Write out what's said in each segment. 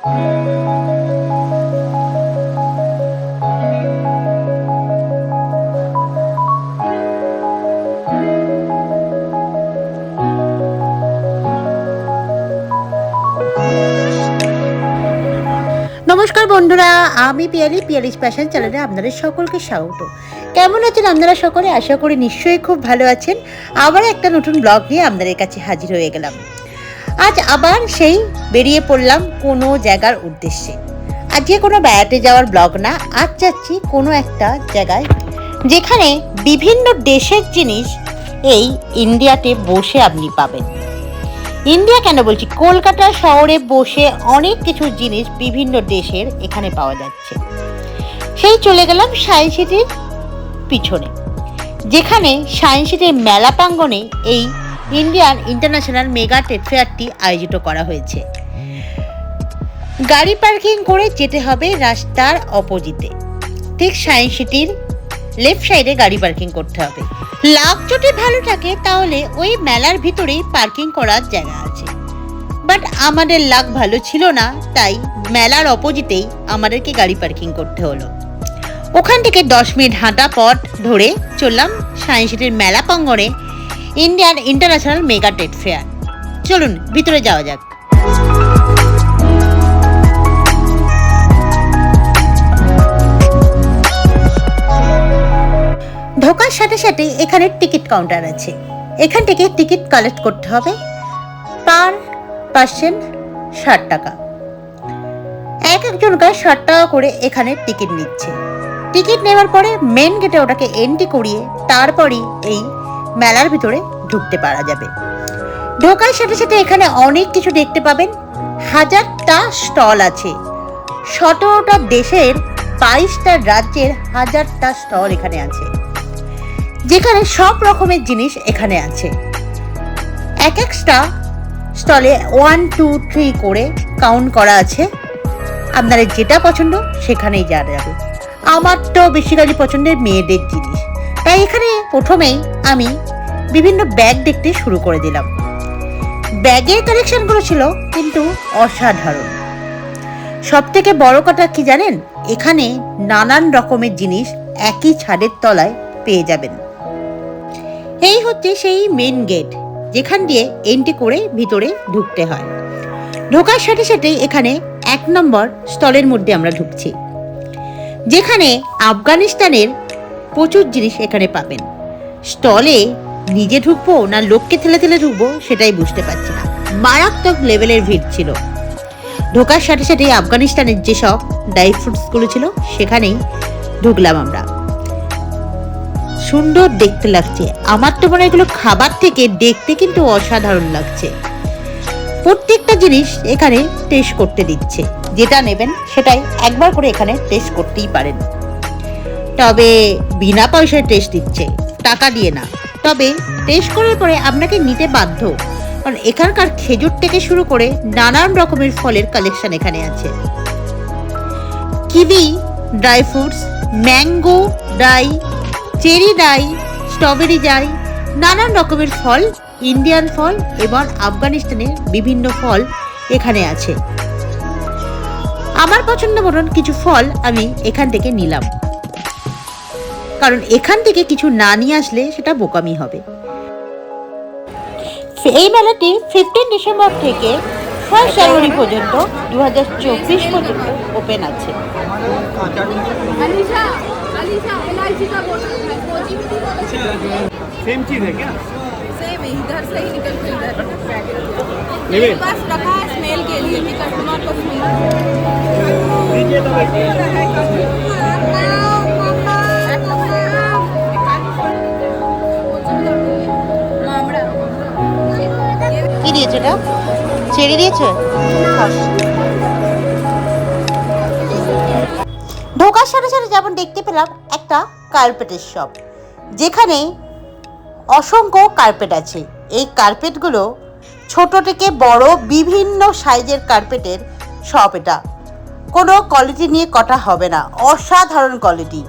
নমস্কার বন্ধুরা, আমি পিয়ালিস ফ্যাশন চ্যানেলে আপনাদের সকলকে স্বাগত। কেমন আছেন আপনারা সকলে? আশা করি নিশ্চয়ই খুব ভালো আছেন। আবার একটা নতুন ব্লগ নিয়ে আপনাদের কাছে হাজির হয়ে গেলাম। আজ আবার সেই বেরিয়ে পড়লাম কোনো জায়গার উদ্দেশ্যে। আজকে কোনো বেড়াতে যাওয়ার ব্লগ না, আজ যাচ্ছি কোনো একটা জায়গায় যেখানে বিভিন্ন দেশের জিনিস এই ইন্ডিয়াতে বসে আপনি পাবেন। ইন্ডিয়া কেন বলছি, কলকাতা শহরে বসে অনেক কিছু জিনিস বিভিন্ন দেশের এখানে পাওয়া যাচ্ছে। সেই চলে গেলাম সায়েন্স সিটির পিছনে, যেখানে সায়েন্স সিটির মেলা প্রাঙ্গণে এই ইন্ডিয়ান ইন্টারন্যাশনাল মেগা ট্রেড ফেয়ারটি আয়োজিত করা হয়েছে। গাড়ি পার্কিং করে যেতে হবে রাস্তার অপোজিটে, ঠিক সায়েন্স সিটির লেফট সাইডে গাড়ি পার্কিং করতে হবে। লাক যদি ভালো থাকে তাহলে ওই মেলার ভিতরেই পার্কিং করার জায়গা আছে, বাট আমাদের লাক ভালো ছিল না, তাই মেলার অপোজিটেই আমাদেরকে গাড়ি পার্কিং করতে হলো। ওখান থেকে 10 মিনিট হাঁটা পথ ধরে চললাম সায়েন্স সিটির মেলা প্রাঙ্গণে Indian international mega trade fair. চলুন ভিতরে যাওয়া যাক। ঢোকার সাথে সাথে এখানে টিকিট কাউন্টার আছে, এখান থেকে টিকিট কালেক্ট করতে হবে। পার পার্সন 60 টাকা, একজনকার 60 টাকা করে এখানে টিকিট নিচ্ছে। টিকিট নেওয়ার পরে মেন গেটে ওটাকে এন্ট্রি করিয়ে তারপরই এই মেলার ভিতরে ঢুকতে পারা যাবে। ঢোকার সাথে সাথে এখানে অনেক কিছু দেখতে পাবেন। 1000টা স্টল আছে, 17টা দেশের 22টা রাজ্যের 1000টা স্টল এখানে আছে, যেখানে সব রকমের জিনিস এখানে আছে। এক একটা স্টলে 1, 2, 3 করে কাউন্ট করা আছে। আপনাদের যেটা পছন্দ সেখানেই যাওয়া যাবে। আমার তো বেশিরভাগই পছন্দের মেয়েদের জিনিস, তাই এখানে প্রথমেই আমি বিভিন্ন ব্যাগ দেখতে শুরু করে দিলাম। ব্যাগের কালেকশনগুলো ছিল কিন্তু অসাধারণ। সব থেকে বড় কথা কি জানেন, এখানে নানান রকমের জিনিস একই ছাদের তলায় পেয়ে যাবেন। এই হচ্ছে সেই মেন গেট, যেখান দিয়ে এন্ট্রি করে ভিতরে ঢুকতে হয়। ঢোকার সাথে সাথে এখানে 1 নম্বর স্টলের মধ্যে আমরা ঢুকছি, যেখানে আফগানিস্তানের প্রচুর জিনিস এখানে পাবেন। স্টলে নিজে ঢুকবো না লোককে ঠেলে ঠেলে ঢুকবো সেটাই বুঝতে পারছি না, মারাত্মক লেভেলের ভিড় ছিল। ঢোকার সাথে সাথে আফগানিস্তানের যেসব ড্রাই ফ্রুটসগুলো ছিল সেখানেই ঢুকলাম আমরা। সুন্দর দেখতে লাগছে, আমার তো মনে হয় এগুলো খাবার থেকে দেখতে কিন্তু অসাধারণ লাগছে। প্রত্যেকটা জিনিস এখানে টেস্ট করতে দিচ্ছে, যেটা নেবেন সেটাই একবার করে এখানে টেস্ট করতেই পারেন। তবে বিনা পয়সায় টেস্ট দিচ্ছে, টাকা দিয়ে না। তবে টেস্ট করার পরে আপনাকে নিতে বাধ্য, কারণ এখানকার খেজুর থেকে শুরু করে নানান রকমের ফলের কালেকশন এখানে আছে। কিবি dry fruits, mango dry, cherry dry, strawberry dry, নানান রকমের ফল, ইন্ডিয়ান ফল এবং আফগানিস্তানের বিভিন্ন ফল এখানে আছে। আমার পছন্দ মতন কিছু ফল আমি এখান থেকে নিলাম, কারণ এখান থেকে কিছু না নিয়ে আসলে সেটা বোকামি হবে। এই মেলাটি 15 ডিসেম্বর থেকে 1 জানুয়ারি পর্যন্ত 2024 পর্যন্ত ওপেন আছে। सेम चीज है क्या? सेम है, इधर से ही निकल के इधर बस रखा है स्मेल के लिए कि कस्टमर को स्मेल কি দিয়েছে এটা? চেরি দিয়েছে। ঢোকার সাথে সাথে যেমন দেখতে পেলাম একটা কার্পেটের শপ, যেখানে অসংখ্য কার্পেট আছে। এই কার্পেটগুলো ছোট থেকে বড় বিভিন্ন সাইজের কার্পেটের শপ। এটা কোনো কোয়ালিটি নিয়ে কথা হবে না, অসাধারণ কোয়ালিটি,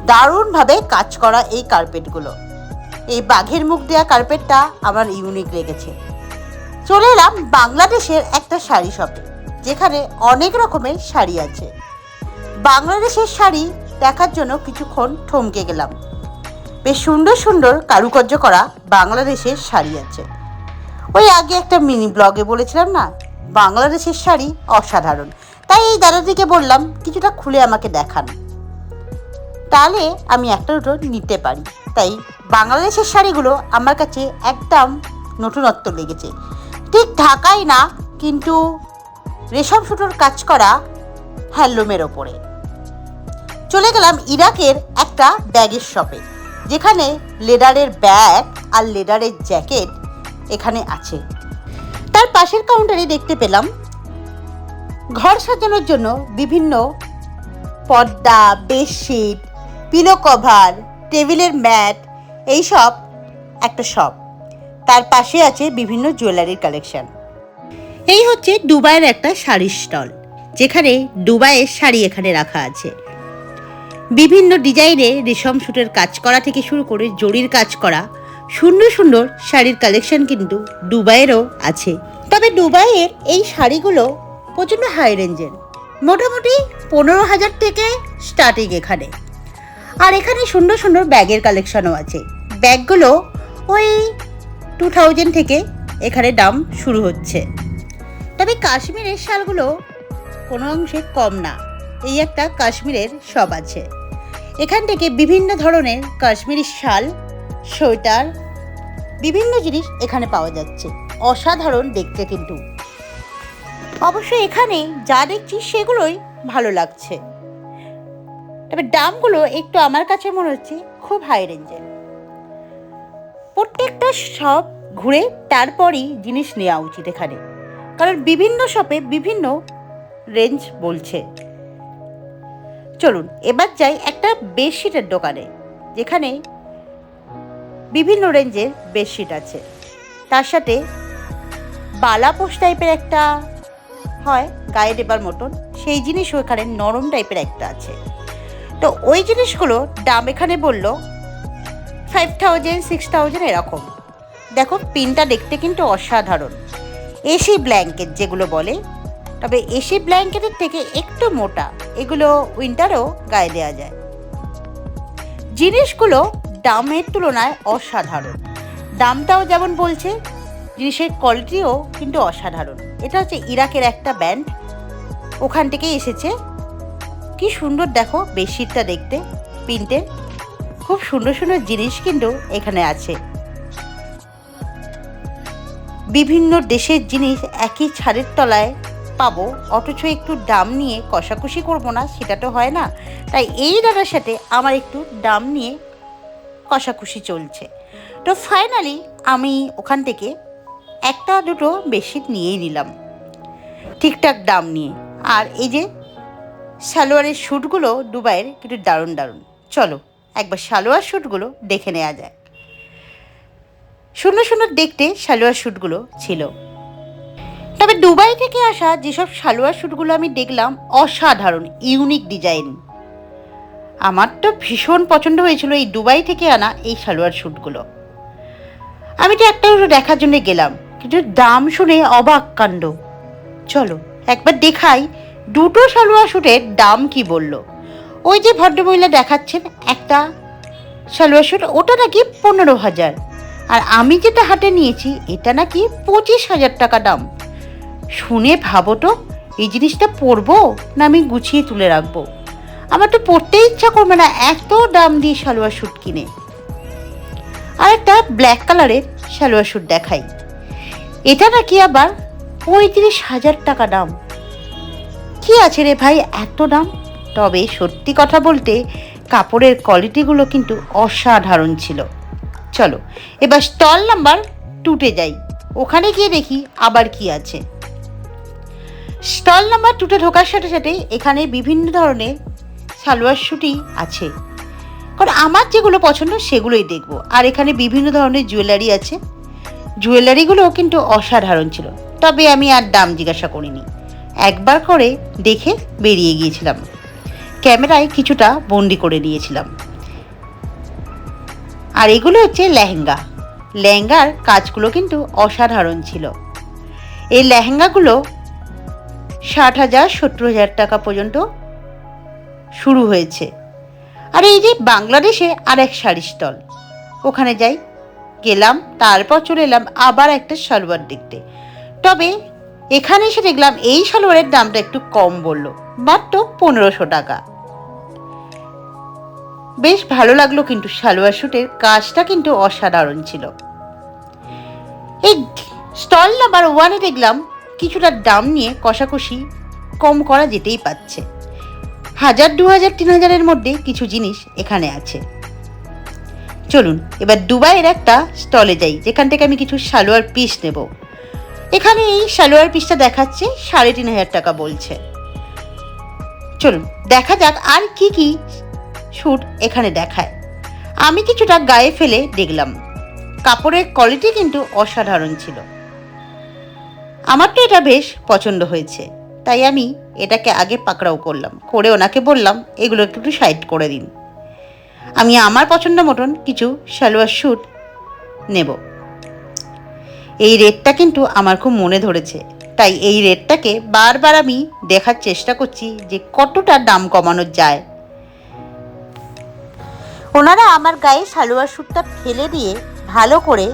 দারুণভাবে কাজ করা এই কার্পেটগুলো। এই বাঘের মুখ দেওয়া কার্পেটটা আমার ইউনিক লেগেছে। চলে এলাম বাংলাদেশের একটা শাড়ি শপে, যেখানে অনেক রকমের শাড়ি আছে। বাংলাদেশের শাড়ি দেখার জন্য কিছুক্ষণ থমকে গেলাম। বেশ সুন্দর সুন্দর কারুকার্য করা বাংলাদেশের শাড়ি আছে। ওই আগে একটা মিনি ব্লগে বলেছিলাম না, বাংলাদেশের শাড়ি অসাধারণ, তাই এই দাদাদিকে বললাম কিছুটা খুলে আমাকে দেখান, তাহলে আমি একটা দুটো নিতে পারি। তাই বাংলাদেশের শাড়িগুলো আমার কাছে একদম নতুনত্ব লেগেছে। ঠিক ঢাকাই না, কিন্তু রেশম সুতোর কাজ করা হ্যান্ডলুমের ওপরে। চলে গেলাম ইরাকের একটা ব্যাগের শপে, যেখানে লেদারের ব্যাগ আর লেদারের জ্যাকেট এখানে আছে। তার পাশের কাউন্টারে দেখতে পেলাম ঘর সাজানোর জন্য বিভিন্ন পর্দা, বেডশিট, পিলো কভার, টেবিলের ম্যাট, এইসব একটা শপ। তার পাশে আছে বিভিন্ন জুয়েলারির কালেকশন। এই হচ্ছে দুবাইয়ের একটা শাড়ির স্টল, যেখানে দুবাইয়ের শাড়ি এখানে রাখা আছে। বিভিন্ন ডিজাইনে রেশম সুটের কাজ করা থেকে শুরু করে জরির কাজ করা সুন্দর সুন্দর শাড়ির কালেকশন কিন্তু দুবাইয়েরও আছে। তবে দুবাইয়ের এই শাড়িগুলো প্রচণ্ড হাই রেঞ্জের, মোটামুটি 15,000 থেকে স্টার্টিং এখানে। আর এখানে সুন্দর সুন্দর ব্যাগের কালেকশনও আছে। ব্যাগগুলো ওই 2000 থেকে এখানে দাম শুরু হচ্ছে। তবে কাশ্মীরের শালগুলো কোনো অংশে কম না। এই একটা কাশ্মীরের শপ আছে, এখান থেকে বিভিন্ন ধরনের কাশ্মীরি শাল, সোয়েটার, বিভিন্ন জিনিস এখানে পাওয়া যাচ্ছে। অসাধারণ দেখতে কিন্তু। অবশ্যই এখানে যা দেখছি সেগুলোই ভালো লাগছে, তবে দামগুলো একটু আমার কাছে মনে হচ্ছে খুব হাই রেঞ্জের। প্রত্যেকটা শপ ঘুরে তারপরই জিনিস নেওয়া উচিত এখানে, কারণ বিভিন্ন শপে বিভিন্ন রেঞ্জ বলছে। চলুন এবার যাই একটা বেডশিটের দোকানে, যেখানে বিভিন্ন রেঞ্জের বেডশিট আছে। তার সাথে বালাপোষ টাইপের একটা হয় গায়ে দেবার মতন, সেই জিনিসও এখানে নরম টাইপের একটা আছে। তো ওই জিনিসগুলো দাম এখানে বলল 5,000, 6,000 এরকম। দেখো পিনটা দেখতে কিন্তু অসাধারণ। এসি ব্ল্যাঙ্কেট যেগুলো বলে, তবে এসি ব্ল্যাঙ্কেটের থেকে একটু মোটা, এগুলো উইন্টারও গায়ে দেওয়া যায়। জিনিসগুলো দামের তুলনায় অসাধারণ। দামটাও যেমন বলছে, জিনিসের কোয়ালিটিও কিন্তু অসাধারণ। এটা হচ্ছে ইরাকের একটা ব্যান্ড, ওখান থেকে এসেছে। কি সুন্দর দেখো বেডশিটটা দেখতে, প্রিন্টের খুব সুন্দর সুন্দর জিনিস কিন্তু এখানে আছে। বিভিন্ন দেশের জিনিস একই ছাদের তলায় পাবো, অথচ একটু দাম নিয়ে কষাকষি করবো না, সেটা তো হয় না। তাই এই দাদার সাথে আমার একটু দাম নিয়ে কষাকষি চলছে। তো ফাইনালি আমি ওখান থেকে একটা দুটো বেডশিট নিয়েই নিলাম ঠিকঠাক দাম নিয়ে। আর এই যে সালোয়ারের শ্যুটগুলো দুবাইয়ের কিন্তু দারুণ দারুণ। চলো একবার সালোয়ার শ্যুটগুলো দেখে নেওয়া যায়। সুন্দর সুন্দর দেখতে সালোয়ার শ্যুটগুলো ছিল। তবে দুবাই থেকে আসা যেসব সালোয়ার শ্যুটগুলো আমি দেখলাম অসাধারণ, ইউনিক ডিজাইন। আমার তো ভীষণ পছন্দ হয়েছিল এই দুবাই থেকে আনা এই সালোয়ার শ্যুটগুলো। আমি তো একটা দেখার জন্য গেলাম, কিন্তু দাম শুনে অবাক কাণ্ড। চলো একবার দেখাই দুটো সালোয়ার শ্যুটের দাম কি বলল। ওই যে ভদ্রমহিলা দেখাচ্ছেন একটা সালোয়ার শ্যুট, ওটা নাকি 15,000, আর আমি যেটা হাতে নিয়েছি এটা নাকি 25,000 টাকা দাম। শুনে ভাবো তো, এই জিনিসটা পরবো না আমি গুছিয়ে তুলে রাখবো? আমার তো পরতে ইচ্ছা করবে না এত দাম দিয়ে সালোয়ার শ্যুট কিনে। আর একটা ব্ল্যাক কালারের সালোয়ার শ্যুট দেখাই, এটা নাকি আবার 35,000 টাকা দাম। কি আছে রে ভাই এত দাম? তবে সত্যি কথা বলতে কাপড়ের কোয়ালিটিগুলো কিন্তু অসাধারণ ছিল। চলো এবার স্টল নাম্বার 2-তে যাই, ওখানে গিয়ে দেখি আবার কি আছে। স্টল নাম্বার 2-তে ঢোকার সাথে সাথে এখানে বিভিন্ন ধরনের সালোয়ার শ্যুটই আছে, কারণ আমার যেগুলো পছন্দ সেগুলোই দেখবো। আর এখানে বিভিন্ন ধরনের জুয়েলারি আছে, জুয়েলারিগুলোও কিন্তু অসাধারণ ছিল। তবে আমি আর দাম জিজ্ঞাসা করিনি, একবার করে দেখে বেরিয়ে গিয়েছিলাম, ক্যামেরায় কিছুটা বন্দি করে নিয়েছিলাম। আর এগুলো হচ্ছে লেহেঙ্গা। লেহেঙ্গার কাজগুলো কিন্তু অসাধারণ ছিল। এই লেহেঙ্গাগুলো 60,000 70,000 টাকা পর্যন্ত শুরু হয়েছে। আর এই যে বাংলাদেশে আর এক শাড়ি স্টল, ওখানে যাই, গেলাম, তারপর চলে এলাম আবার একটা সালোয়ার দেখতে। তবে এখানে এসে দেখলাম এই সালোয়ারের দামটা একটু কম বললো, মাত্র 1500 টাকা। বেশ ভালো লাগলো, কিন্তু সালোয়ার স্যুটের কাজটা কিন্তু অসাধারণ ছিল। এই স্টল নাম্বার 1-এ দেখলাম কিছুটা দাম নিয়ে কষাকষি কম করা যেতেই পাচ্ছে। 1000, 2000, 3000-এর মধ্যে কিছু জিনিস এখানে আছে। চলুন এবার দুবাইয়ের একটা স্টলে যাই, যেখান থেকে আমি কিছু সালোয়ার পিস নেব। এখানে এই সালোয়ার পিসটা দেখাচ্ছে 3500 টাকা বলছে। চলুন দেখা যাক আর কি কি স্যুট এখানে দেখায়। আমি কিছুটা গায়ে ফেলে দেখলাম, কাপড়ের কোয়ালিটি কিন্তু অসাধারণ ছিল। আমার তো এটা বেশ পছন্দ হয়েছে, তাই আমি এটাকে আগে পাকড়াও করলাম, করে ওনাকে বললাম এগুলো একটু সাইড করে দিন, আমি আমার পছন্দ মতন কিছু সালোয়ার স্যুট নেব। এই রেটটা কিন্তু আমার খুব মনে ধরেছে, তাই এই রেটটাকে বারবার আমি দেখার চেষ্টা করছি যে কতটা দাম কমানো যায়। ওনারা আমার গায়ে সালোয়ার স্যুটটা ফেলে দিয়ে ভালো করে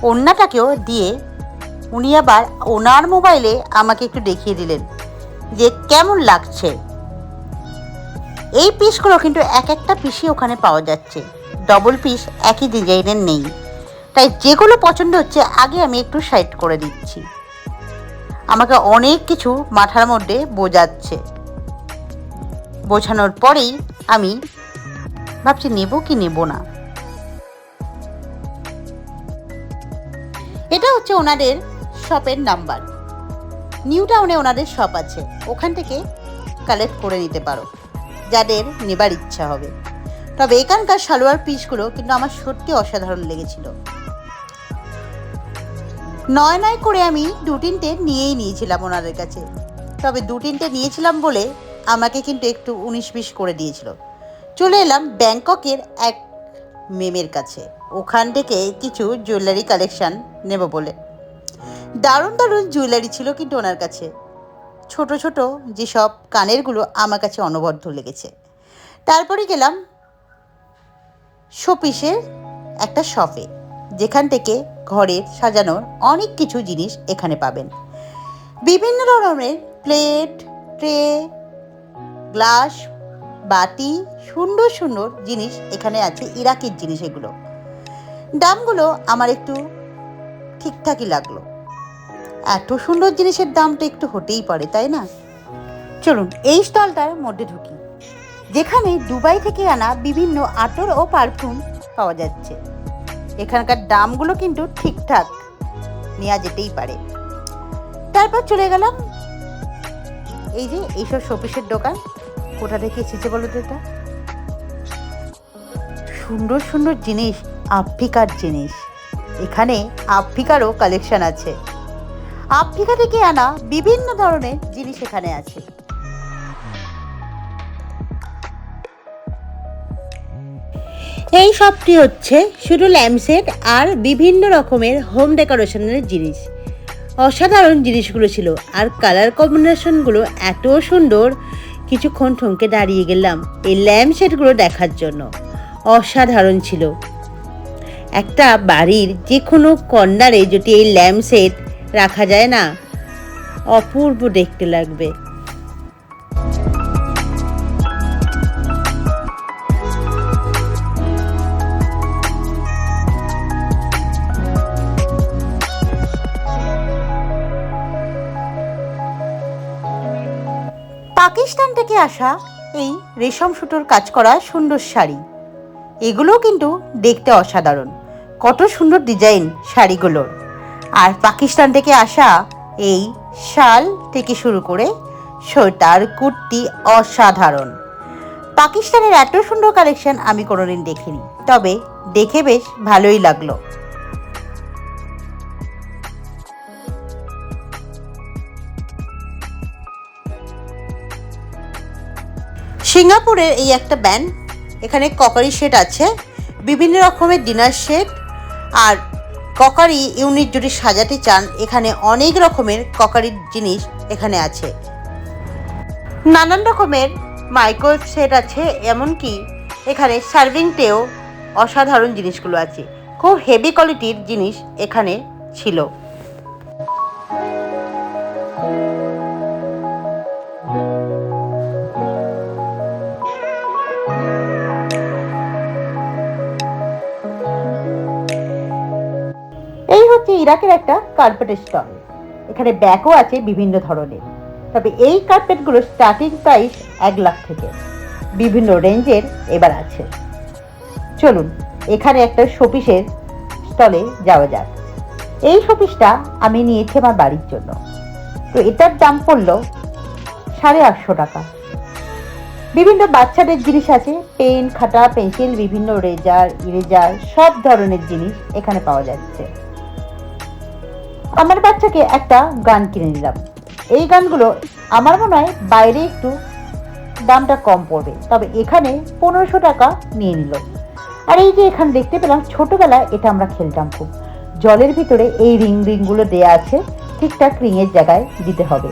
ওড়নাটাকেও দিয়ে উনি আবার ওনার মোবাইলে আমাকে একটু দেখিয়ে দিলেন যে কেমন লাগছে। এই পিসগুলো কিন্তু এক একটা পিসই ওখানে পাওয়া যাচ্ছে, ডবল পিস একই ডিজাইনের নেই, তাই যেগুলো পছন্দ হচ্ছে আগে আমি একটু সাইড করে দিচ্ছি। আমাকে অনেক কিছু মাথার মধ্যে বোঝাচ্ছে, বোঝানোর পরেই আমি ভাবছি নেব কি নেব না। এটা হচ্ছে ওনাদের শপের নাম্বার, নিউ টাউনে ওনাদের শপ আছে, ওখান থেকে কালেক্ট করে নিতে পারো যাদের নেবার ইচ্ছা হবে। তবে এখানকার সালোয়ার পিসগুলো কিন্তু আমার সত্যি অসাধারণ লেগেছিল। নয় করে আমি 2-3টে নিয়েই নিয়েছিলাম ওনাদের কাছে, তবে 2-3টে নিয়েছিলাম বলে আমাকে কিন্তু একটু 19-20 করে দিয়েছিল। চলে এলাম ব্যাংককের এক মেমের কাছে, ওখান থেকে কিছু জুয়েলারি কালেকশান নেব বলে। দারুণ দারুণ জুয়েলারি ছিল কিন্তু ওনার কাছে, ছোট ছোট যেসব কানেরগুলো আমার কাছে অনবদ্য লেগেছে। তারপরে গেলাম শোপিসের একটা শপে, যেখান থেকে ঘরের সাজানোর অনেক কিছু জিনিস এখানে পাবেন। বিভিন্ন ধরনের প্লেট, ট্রে, গ্লাস, বাটি, সুন্দর সুন্দর জিনিস এখানে আছে, ইরাকের জিনিস এগুলো। দামগুলো আমার একটু ঠিকঠাকই লাগলো, এত সুন্দর জিনিসের দাম তো একটু হতেই পারে, তাই না? চলুন এই স্টলটার মধ্যে ঢুকি, যেখানে দুবাই থেকে আনা বিভিন্ন আতর ও পারফিউম পাওয়া যাচ্ছে। এখানকার দামগুলো কিন্তু ঠিকঠাক, নেওয়া যেতেই পারে। তারপর চলে গেলাম এই যে এইসব শোপিসের দোকান। কোথা থেকে এসেছে বলো তো? এটা সুন্দর সুন্দর জিনিস, আফ্রিকার জিনিস। এখানে আফ্রিকারও কালেকশন আছে, আফ্রিকা থেকে আনা বিভিন্ন ধরনের জিনিস এখানে আছে। এই শপটি হচ্ছে শুধু ল্যাম্পসেট আর বিভিন্ন রকমের হোম ডেকোরেশনের জিনিস। অসাধারণ জিনিসগুলো ছিল, আর কালার কম্বিনেশনগুলো এত সুন্দর, কিছুক্ষণ থমকে দাঁড়িয়ে গেলাম এই ল্যাম্পসেটগুলো দেখার জন্য। অসাধারণ ছিল। একটা বাড়ির যে কোনো কর্নারে যদি এই ল্যাম্পসেট রাখা যায় না, অপূর্ব দেখতে লাগবে। পাকিস্তান থেকে আসা এই রেশম সুতোর কাজ করা সুন্দর শাড়ি, এগুলো কিন্তু দেখতে অসাধারণ, কত সুন্দর ডিজাইন শাড়িগুলোর। আর পাকিস্তান থেকে আসা এই শাল থেকে শুরু করে সোয়েটার, কুর্তি অসাধারণ। পাকিস্তানের এত সুন্দর কালেকশন আমি কোনোদিন দেখিনি, তবে দেখে বেশ ভালোই লাগলো। সিঙ্গাপুরের এই একটা ব্যান্ড, এখানে ককারি সেট আছে, বিভিন্ন রকমের ডিনার সেট আর ককারি ইউনিট যদি সাজাতে চান, এখানে অনেক রকমের ককারির জিনিস এখানে আছে। নানান রকমের মাইক্রোওয়েভ সেট আছে, এমনকি এখানে সার্ভিং ট্রেও অসাধারণ জিনিসগুলো আছে। খুব হেভি কোয়ালিটির জিনিস এখানে ছিল। এই হচ্ছে ইরাকের একটা কার্পেটের স্টল। এখানে ব্যাগও আছে বিভিন্ন ধরনের, তবে এই কার্পেটগুলো স্টার্টিং প্রাইস 1 লাখ থেকে বিভিন্ন রেঞ্জের এবার আছে। চলুন এখানে একটা শোপিসের স্টলে যাওয়া যাক। এই শোপিসটা আমি নিয়েছি আমার বাড়ির জন্য। তো এটার দাম পড়লো 850 টাকা। বিভিন্ন বাচ্চাদের জিনিস আছে, পেন, খাতা, পেন্সিল, বিভিন্ন রেজার, ইরেজার, সব ধরনের জিনিস এখানে পাওয়া যাচ্ছে। আমার বাচ্চাকে একটা গান কিনে নিলাম। এই গানগুলো আমার মনে হয় বাইরে একটু দামটা কম পড়বে, তবে এখানে 1500 টাকা নিয়ে নিল। আর এই যে এখানে দেখতে পেলাম, ছোটবেলায় এটা আমরা খেলতাম খুব। জলের ভিতরে এই রিংগুলো দেয়া আছে, ঠিকঠাক রিংয়ের জায়গায় দিতে হবে।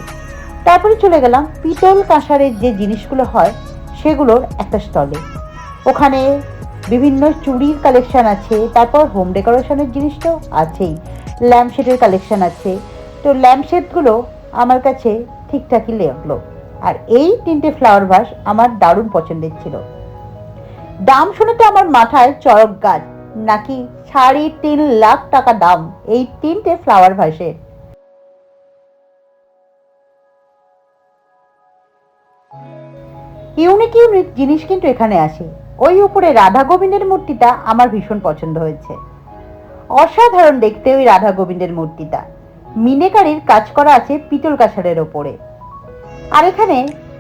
তারপরে চলে গেলাম পিতল কাঁসারের যে জিনিসগুলো হয় সেগুলোর একটা স্টলে। ওখানে বিভিন্ন চুড়ির কালেকশন আছে, তারপর হোম ডেকোরেশনের জিনিস তো আছেই, ল্যাম্পশেডের কালেকশন আছে। তো ল্যাম্পশেডগুলো আমার কাছে ঠিকঠাকই লাগলো। আর এই 3টে ফ্লাওয়ার ভাস আমার দারুণ পছন্দের ছিল। দাম শুনে তো আমার মাথায় চড়ক গাছ, নাকি 3.5 লাখ টাকা দাম এই 3টে ফ্লাওয়ার ভাসের। ইউনিক জিনিস কিন্তু এখানে আসে। ওই উপরে রাধা গোবিন্দের মূর্তিটা আমার ভীষণ পছন্দ হয়েছে। অসাধারণ দেখতে ওই রাধা গোবিন্দের মূর্তিটা। মিনেকারির কাজ করা আছে পিতল কাঁসারের ওপরে। আর এখানে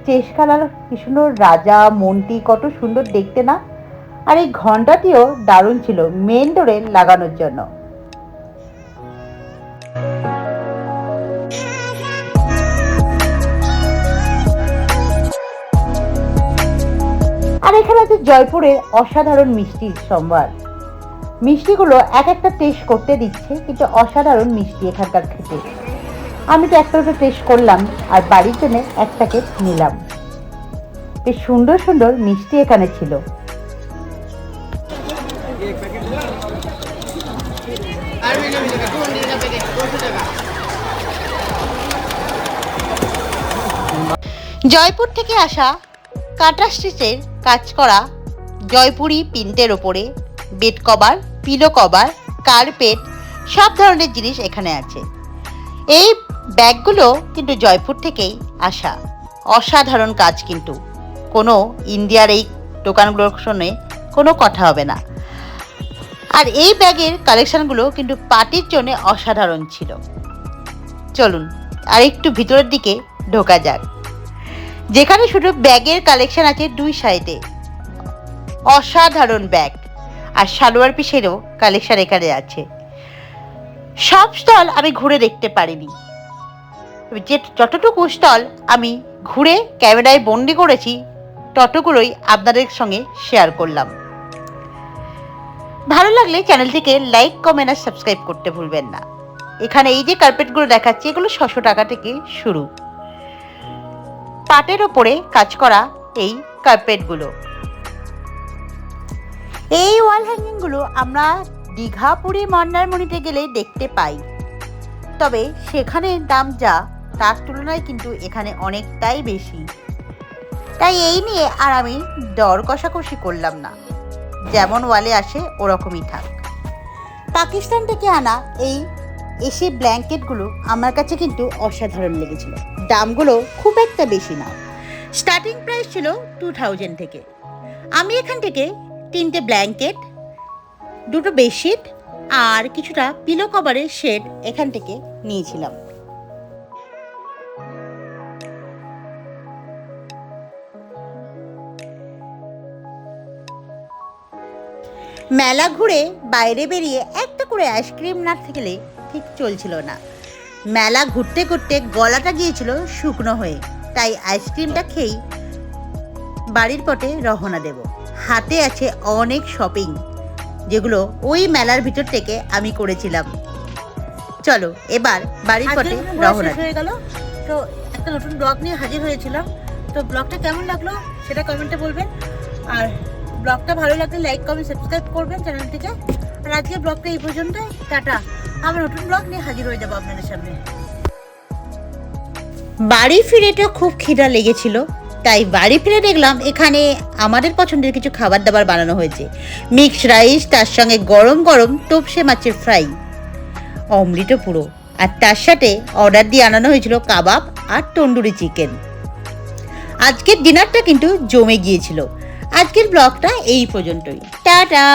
চেষ্কালার কৃষ্ণ রাজা মন্ত্রী, কত সুন্দর দেখতে না। আর এই ঘন্টাটিও দারুণ ছিল মেন ডোরে লাগানোর জন্য। আর এখানে আছে জয়পুরের অসাধারণ মিষ্টির সম্ভার। মিষ্টিগুলো এক একটা টেস্ট করতে দিচ্ছে, কিন্তু অসাধারণ মিষ্টি এখানকার খেতে। আমি তো একটা টেস্ট করলাম আর বাড়ির জন্য এক প্যাকেট নিলাম। বেশ সুন্দর সুন্দর মিষ্টি এখানে ছিল। জয়পুর থেকে আসা কাটা স্টিচের কাজ করা জয়পুরি প্রিন্টের ওপরে bed cover, pillow cover, carpet, সব ধরনের জিনিস এখানে আছে। এই ব্যাগগুলো কিন্তু জয়পুর থেকেই আসা। অসাধারণ কাজ, কিন্তু কোনো ইন্ডিয়ার এই দোকানগুলোর সঙ্গে কোনো কথা হবে না। আর এই ব্যাগের কালেকশনগুলো কিন্তু পার্টির জন্য অসাধারণ ছিল। চলুন আর একটু ভিতরের দিকে ঢোকা যাক, যেখানে শুধু ব্যাগের কালেকশন আছে 2 সাইডে। অসাধারণ ব্যাগ আর সালোয়ার পিসেরও কালেকশন এখানে আছে। সব স্টল আমি ঘুরে দেখতে পারিনি, যে যতটুকু স্টল আমি ঘুরে ক্যামেরায় বন্দি করেছি ততগুলোই আপনাদের সঙ্গে শেয়ার করলাম। ভালো লাগলে চ্যানেলটিকে লাইক, কমেন্ট আর সাবস্ক্রাইব করতে ভুলবেন না। এখানে এই যে কার্পেটগুলো দেখাচ্ছি, এগুলো 600 টাকা থেকে শুরু। পাটের ওপরে কাজ করা এই কার্পেটগুলো। এই ওয়াল হ্যাঙ্গিংগুলো আমরা দীঘা, পুরী, মন্দারমণিতে গেলে দেখতে পাই, তবে সেখানে দাম যা তার তুলনায় কিন্তু এখানে অনেকটাই বেশি। তাই এই নিয়ে আর আমি দর কষাকষি করলাম না, যেমন ওয়ালে আসে ওরকমই থাক। পাকিস্তান থেকে আনা এই এসি ব্ল্যাঙ্কেটগুলো আমার কাছে কিন্তু অসাধারণ লেগেছিল। দামগুলো খুব একটা বেশি না, স্টার্টিং প্রাইস ছিল 2000 থেকে। আমি এখান থেকে 3টে ব্ল্যাঙ্কেট, 2টো বেডশিট আর কিছুটা পিলো কভারের শেড এখান থেকে নিয়েছিলাম। মেলা ঘুরে বাইরে বেরিয়ে একটা করে আইসক্রিম না খেলে ঠিক চলছিল না। মেলা ঘুরতে ঘুরতে গলাটা গিয়েছিল শুকনো হয়ে, তাই আইসক্রিমটা খেয়েই বাড়ির পথে রওনা দেব। হাতে আছে অনেক শপিং, যেগুলো ওই মেলার ভিতর থেকে আমি করেছিলাম। চলো এবার বাড়ির পথে রওনা হয়ে গেল। তো একটা নতুন ব্লগ নিয়ে হাজির হয়েছিলাম। তো ব্লগটা কেমন লাগলো সেটা কমেন্টে বলবেন, আর ব্লগটা ভালো লাগলে লাইক কমেন্ট সাবস্ক্রাইব করবেন চ্যানেলটিকে। আর আজকে ব্লগটা এই পর্যন্তই। টাটা, আবার নতুন ব্লগ নিয়ে হাজির হয়ে যাবো আপনাদের সামনে। বাড়ি ফিরে তো খুব খিদা লেগেছিল, তাই বাড়ি ফিরে দেখলাম এখানে আমাদের পছন্দের কিছু খাবার দাবার বানানো হয়েছে। মিক্স রাইস, তার সঙ্গে গরম গরম তোপসে মাছের ফ্রাই, অমৃত পুরো, আর তার সাথে অর্ডার দিয়ে আনানো হয়েছিল কাবাব আর তন্দুরি চিকেন। আজকের ডিনারটা কিন্তু জমে গিয়েছিল। আজকের ব্লগটা এই পর্যন্তই। টাটা।